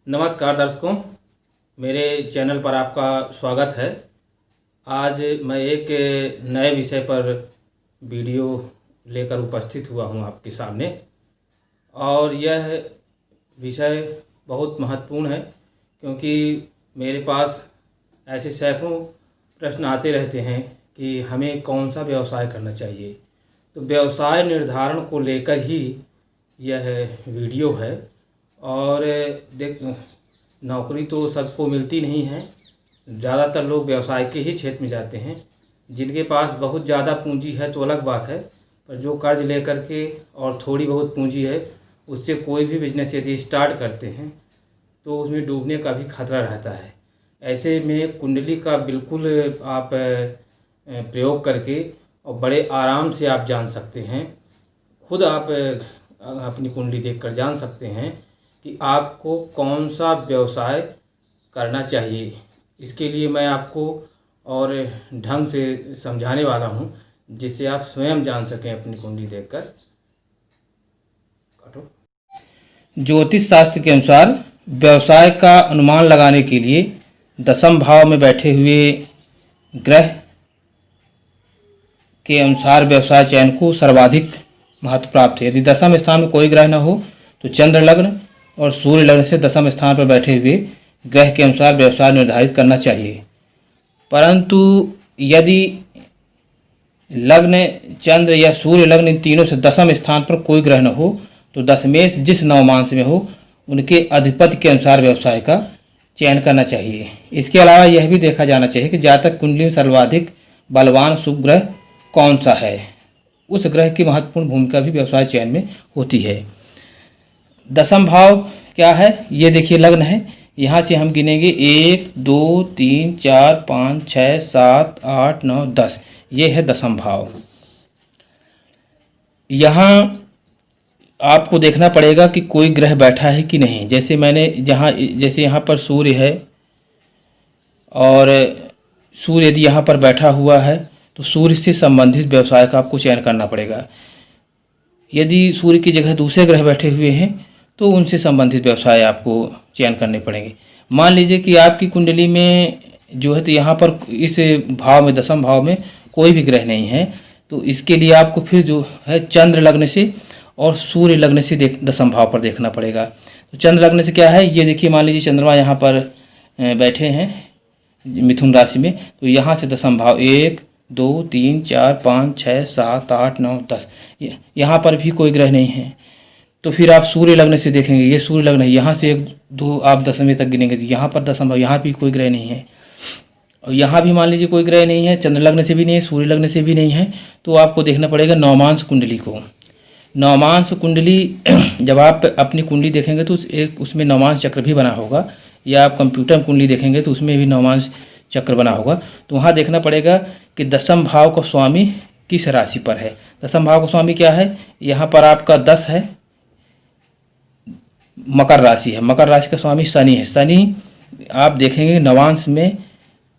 नमस्कार दर्शकों, मेरे चैनल पर आपका स्वागत है। आज मैं एक नए विषय पर वीडियो लेकर उपस्थित हुआ हूं आपके सामने और यह विषय बहुत महत्वपूर्ण है क्योंकि मेरे पास ऐसे सैकड़ों प्रश्न आते रहते हैं कि हमें कौन सा व्यवसाय करना चाहिए। तो व्यवसाय निर्धारण को लेकर ही यह वीडियो है। और देख, नौकरी तो सबको मिलती नहीं है। ज़्यादातर लोग व्यवसाय के ही क्षेत्र में जाते हैं। जिनके पास बहुत ज़्यादा पूंजी है तो अलग बात है, पर जो कर्ज लेकर के और थोड़ी बहुत पूंजी है उससे कोई भी बिजनेस यदि स्टार्ट करते हैं तो उसमें डूबने का भी खतरा रहता है। ऐसे में कुंडली का बिल्कुल आप प्रयोग करके और बड़े आराम से आप जान सकते हैं। खुद आप अपनी कुंडली देखकर जान सकते हैं कि आपको कौन सा व्यवसाय करना चाहिए। इसके लिए मैं आपको और ढंग से समझाने वाला हूं जिससे आप स्वयं जान सकें अपनी कुंडली देखकर। काटो। ज्योतिष शास्त्र के अनुसार व्यवसाय का अनुमान लगाने के लिए दशम भाव में बैठे हुए ग्रह के अनुसार व्यवसाय चयन को सर्वाधिक महत्व प्राप्त है। यदि दशम स्थान में कोई ग्रह न हो तो चंद्र लग्न और सूर्य लग्न से दशम स्थान पर बैठे हुए ग्रह के अनुसार व्यवसाय निर्धारित करना चाहिए। परंतु यदि लग्न, चंद्र या सूर्य लग्न इन तीनों से दशम स्थान पर कोई ग्रह न हो तो दशमेश जिस नवमांश में हो उनके अधिपति के अनुसार व्यवसाय का चयन करना चाहिए। इसके अलावा यह भी देखा जाना चाहिए कि जातक कुंडली में सर्वाधिक बलवान शुभ ग्रह कौन सा है। उस ग्रह की महत्वपूर्ण भूमिका भी व्यवसाय चयन में होती है। दशम भाव क्या है, ये देखिए लग्न है। यहाँ से हम गिनेंगे 1 2 3 4 5 6 7 8 9 10। ये है दशम भाव। यहाँ आपको देखना पड़ेगा कि कोई ग्रह बैठा है कि नहीं। जैसे जैसे यहाँ पर सूर्य है और सूर्य यदि यहाँ पर बैठा हुआ है तो सूर्य से संबंधित व्यवसाय का आपको चयन करना पड़ेगा। यदि सूर्य की जगह दूसरे ग्रह बैठे हुए हैं तो उनसे संबंधित व्यवसाय आपको चयन करने पड़ेंगे। मान लीजिए कि आपकी कुंडली में जो है तो यहाँ पर इस भाव में, दशम भाव में कोई भी ग्रह नहीं है, तो इसके लिए आपको फिर जो है चंद्र लग्न से और सूर्य लग्न से दशम भाव पर देखना पड़ेगा। तो चंद्र लग्न से क्या है, ये देखिए मान लीजिए चंद्रमा यहाँ पर बैठे हैं मिथुन राशि में, तो यहाँ से दशम भाव 1 2 3 4 5 6 7 8 9 10, यहाँ पर भी कोई ग्रह नहीं है। तो फिर आप सूर्य लग्न से देखेंगे, ये सूर्य लग्न है, यहाँ से 1 2 आप दशमी तक गिनेंगे, यहाँ पर दशम भाव, यहाँ भी कोई ग्रह नहीं है। और यहाँ भी मान लीजिए कोई ग्रह नहीं है, चंद्र लग्न से भी नहीं है, सूर्य लग्न से भी नहीं है। तो आपको देखना पड़ेगा नवमांश कुंडली को। नवमांश कुंडली जब आप अपनी कुंडली देखेंगे तो उसमें नवमांश चक्र भी बना होगा, या आप कंप्यूटर कुंडली देखेंगे तो उसमें भी नवमांश चक्र बना होगा। तो वहाँ देखना पड़ेगा कि दशम भाव का स्वामी किस राशि पर है। दशम भाव का स्वामी क्या है, यहाँ पर आपका 10 है, मकर राशि है। मकर राशि का स्वामी शनि है। शनि आप देखेंगे नवांश में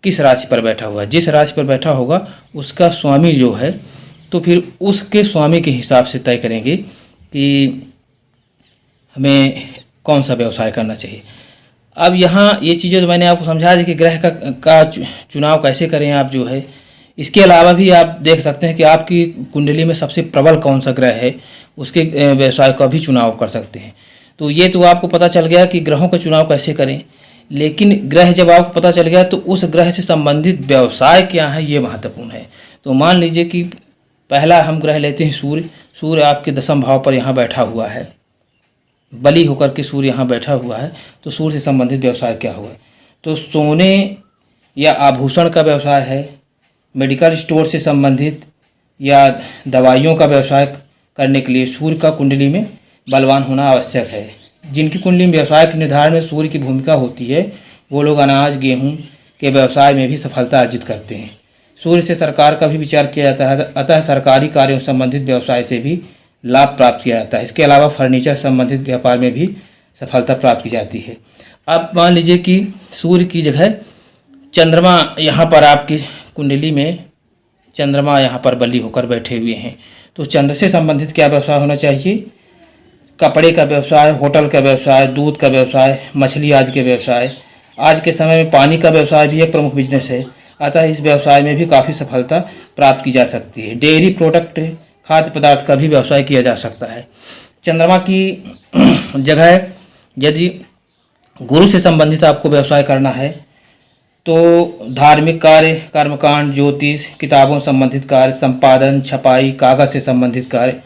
किस राशि पर बैठा हुआ है। जिस राशि पर बैठा होगा उसका स्वामी जो है, तो फिर उसके स्वामी के हिसाब से तय करेंगे कि हमें कौन सा व्यवसाय करना चाहिए। अब यहाँ ये चीज़ें तो मैंने आपको समझा दी कि ग्रह का चुनाव कैसे करें आप जो है। इसके अलावा भी आप देख सकते हैं कि आपकी कुंडली में सबसे प्रबल कौन सा ग्रह है, उसके व्यवसाय का भी चुनाव कर सकते हैं। तो ये तो आपको पता चल गया कि ग्रहों का चुनाव कैसे करें। लेकिन ग्रह जब आपको पता चल गया तो उस ग्रह से संबंधित व्यवसाय क्या है ये महत्वपूर्ण है। तो मान लीजिए कि पहला हम ग्रह लेते हैं सूर्य। सूर्य आपके दशम भाव पर यहाँ बैठा हुआ है, बली होकर के सूर्य यहाँ बैठा हुआ है। तो सूर्य से संबंधित व्यवसाय क्या हुआ, तो सोने या आभूषण का व्यवसाय है, मेडिकल स्टोर से संबंधित या दवाइयों का व्यवसाय करने के लिए सूर्य का कुंडली में बलवान होना आवश्यक है। जिनकी कुंडली में व्यवसाय के निर्धारण में सूर्य की भूमिका होती है वो लोग अनाज गेहूं के व्यवसाय में भी सफलता अर्जित करते हैं। सूर्य से सरकार का भी विचार किया जाता है, अतः सरकारी कार्यों संबंधित व्यवसाय से भी लाभ प्राप्त किया जाता है। इसके अलावा फर्नीचर संबंधित व्यापार में भी सफलता प्राप्त की जाती है। अब मान लीजिए कि सूर्य की जगह चंद्रमा यहाँ पर आपकी कुंडली में चंद्रमा यहाँ पर बली होकर बैठे हुए हैं, तो चंद्र से संबंधित क्या व्यवसाय होना चाहिए, कपड़े का व्यवसाय, होटल का व्यवसाय, दूध का व्यवसाय, मछली आदि के व्यवसाय। आज के समय में पानी का व्यवसाय भी एक प्रमुख बिजनेस है, अतः इस व्यवसाय में भी काफ़ी सफलता प्राप्त की जा सकती है। डेयरी प्रोडक्ट, खाद्य पदार्थ का भी व्यवसाय किया जा सकता है। चंद्रमा की जगह यदि गुरु से संबंधित आपको व्यवसाय करना है तो धार्मिक कार्य, कर्मकांड, ज्योतिष, किताबों संबंधित कार्य, संपादन, छपाई, कागज से संबंधित कार्य,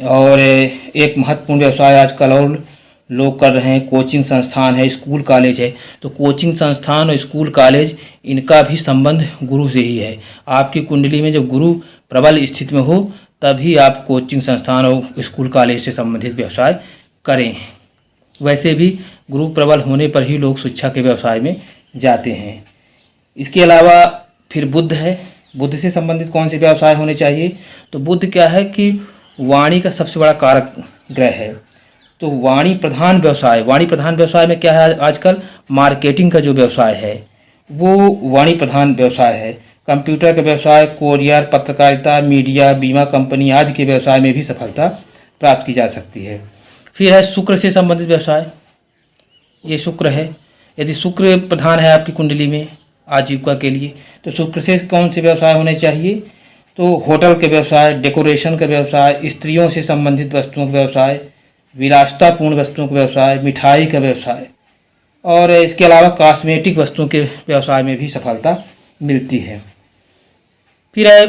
और एक महत्वपूर्ण व्यवसाय आजकल और लोग कर रहे हैं, कोचिंग संस्थान है, स्कूल कॉलेज है। तो कोचिंग संस्थान और स्कूल कॉलेज, इनका भी संबंध गुरु से ही है। आपकी कुंडली में जब गुरु प्रबल स्थिति में हो तभी आप कोचिंग संस्थान और स्कूल कॉलेज से संबंधित व्यवसाय करें। वैसे भी गुरु प्रबल होने पर ही लोग शिक्षा के व्यवसाय में जाते हैं। इसके अलावा फिर बुध है। बुध से संबंधित कौन से व्यवसाय होने चाहिए? तो बुध क्या है कि वाणी का सबसे बड़ा कारक ग्रह है। तो वाणी प्रधान व्यवसाय में क्या है, आजकल मार्केटिंग का जो व्यवसाय है वो वाणी प्रधान व्यवसाय है। कंप्यूटर का व्यवसाय, कोरियर, पत्रकारिता, मीडिया, बीमा कंपनी आदि के व्यवसाय में भी सफलता प्राप्त की जा सकती है। फिर है शुक्र से संबंधित व्यवसाय। ये शुक्र है, यदि शुक्र प्रधान है आपकी कुंडली में आजीविका के लिए, तो शुक्र से कौन से व्यवसाय होने चाहिए? तो होटल के व्यवसाय, डेकोरेशन का व्यवसाय, स्त्रियों से संबंधित वस्तुओं का व्यवसाय, विलासितापूर्ण वस्तुओं का व्यवसाय, मिठाई का व्यवसाय, और इसके अलावा कॉस्मेटिक वस्तुओं के व्यवसाय में भी सफलता मिलती है। फिर है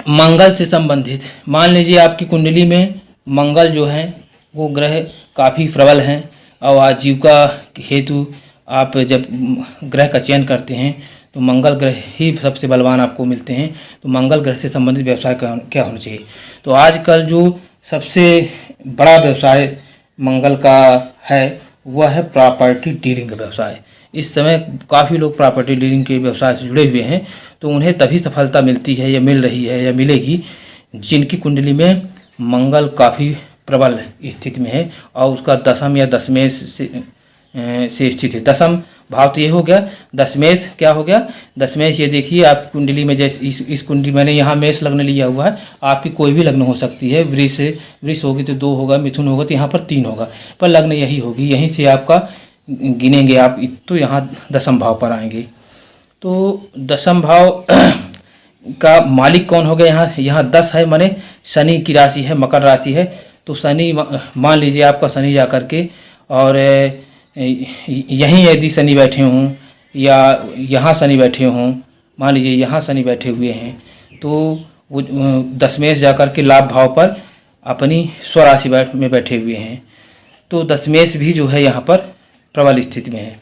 मंगल से संबंधित। मान लीजिए आपकी कुंडली में मंगल जो है वो ग्रह काफ़ी प्रबल हैं और आजीविका हेतु आप जब ग्रह का चयन करते हैं तो मंगल ग्रह ही सबसे बलवान आपको मिलते हैं। तो मंगल ग्रह से संबंधित व्यवसाय क्या होना चाहिए? तो आजकल जो सबसे बड़ा व्यवसाय मंगल का है वह है प्रॉपर्टी डीलिंग का व्यवसाय। इस समय काफ़ी लोग प्रॉपर्टी डीलिंग के व्यवसाय से जुड़े हुए हैं, तो उन्हें तभी सफलता मिलती है या मिल रही है या मिलेगी जिनकी कुंडली में मंगल काफ़ी प्रबल स्थिति में है और उसका दशम या दशमेश से स्थित है। दशम भाव तो ये हो गया, दशमेश क्या हो गया? दशमेश ये देखिए आपकी कुंडली में, जैसे इस कुंडली मैंने यहाँ मेष लग्न लिया हुआ है, आपकी कोई भी लग्न हो सकती है। वृष होगी तो 2 होगा, मिथुन होगा तो यहाँ पर 3 होगा, पर लग्न यही होगी, यहीं से आपका गिनेंगे आप तो यहाँ दशम भाव पर आएंगे। तो दशम भाव का मालिक कौन हो गया? यहाँ 10 है, माने शनि की राशि है, मकर राशि है। तो शनि, मान लीजिए आपका शनि जा कर के और यहीं यदि शनि बैठे हों या यहाँ शनि बैठे हों, मान लीजिए यहाँ शनि बैठे हुए हैं, तो वो दशमेश जा कर के लाभ भाव पर अपनी स्वराशि में बैठे हुए हैं। तो दशमेश भी जो है यहाँ पर प्रबल स्थिति में है।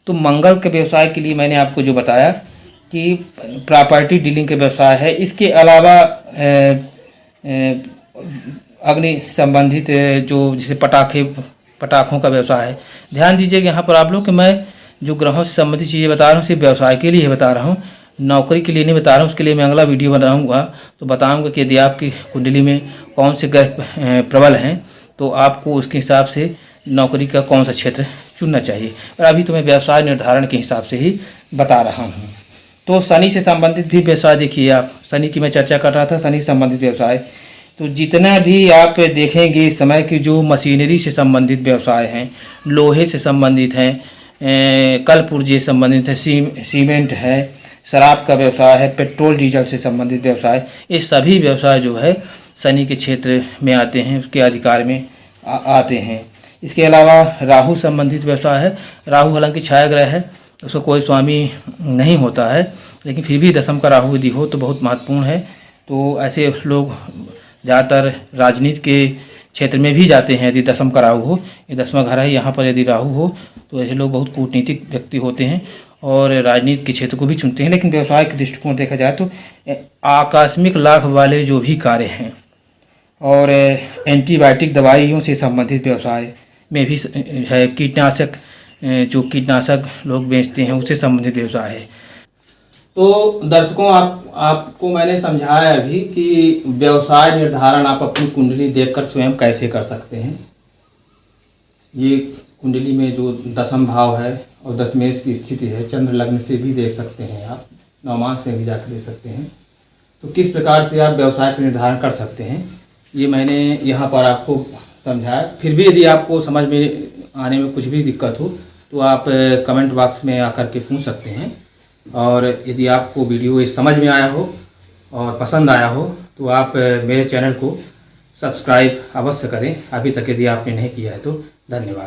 तो मंगल के व्यवसाय के लिए मैंने आपको जो बताया कि प्रॉपर्टी डीलिंग के व्यवसाय है। इसके अलावा अग्नि संबंधित जो जैसे पटाखों का व्यवसाय है। ध्यान दीजिएगा यहाँ पर आप लोग कि मैं जो ग्रहों से संबंधित चीज़ें बता रहा हूँ सिर्फ व्यवसाय के लिए बता रहा हूँ, नौकरी के लिए नहीं बता रहा हूँ। उसके लिए मैं अगला वीडियो बनाऊँगा तो बताऊँगा कि यदि आपकी कुंडली में कौन से ग्रह प्रबल हैं तो आपको उसके हिसाब से नौकरी का कौन सा क्षेत्र चुनना चाहिए। और अभी तो मैं व्यवसाय निर्धारण के हिसाब से ही बता रहा हूँ। तो शनि से संबंधित भी व्यवसाय देखिए आप, शनि की मैं चर्चा कर रहा था, शनि से संबंधित व्यवसाय। तो जितना भी आप देखेंगे इस समय की जो मशीनरी से संबंधित व्यवसाय हैं, लोहे से संबंधित हैं, कल पुर्जे से संबंधित है, सीमेंट है, शराब का व्यवसाय है, पेट्रोल डीजल से संबंधित व्यवसाय, ये सभी व्यवसाय जो है शनि के क्षेत्र में आते हैं, उसके अधिकार में आते हैं। इसके अलावा राहु संबंधित व्यवसाय है। राहु हालांकि छाया ग्रह है, उसको कोई स्वामी नहीं होता है, लेकिन फिर भी दशम का राहु यदि हो तो बहुत महत्वपूर्ण है। तो ऐसे लोग ज़्यादातर राजनीति के क्षेत्र में भी जाते हैं यदि दशम का राहु हो। ये 10वां घर है, यहाँ पर यदि राहु हो तो ऐसे लोग बहुत कूटनीतिक व्यक्ति होते हैं और राजनीति के क्षेत्र को भी चुनते हैं। लेकिन व्यवसाय के दृष्टिकोण देखा जाए तो आकस्मिक लाभ वाले जो भी कार्य हैं और एंटीबायोटिक दवाइयों से संबंधित व्यवसाय में भी है। कीटनाशक, जो कीटनाशक लोग बेचते हैं उससे संबंधित व्यवसाय है। तो दर्शकों, आपको मैंने समझाया अभी कि व्यवसाय निर्धारण आप अपनी कुंडली देखकर स्वयं कैसे कर सकते हैं। ये कुंडली में जो दशम भाव है और दशमेश की स्थिति है, चंद्र लग्न से भी देख सकते हैं आप, नवमांश में भी जाकर देख सकते हैं। तो किस प्रकार से आप व्यवसाय का निर्धारण कर सकते हैं ये मैंने यहाँ पर आपको समझाया। फिर भी यदि आपको समझ में आने में कुछ भी दिक्कत हो तो आप कमेंट बॉक्स में आकर के पूछ सकते हैं। और यदि आपको वीडियो ये समझ में आया हो और पसंद आया हो तो आप मेरे चैनल को सब्सक्राइब अवश्य करें, अभी तक यदि आपने नहीं किया है तो। धन्यवाद।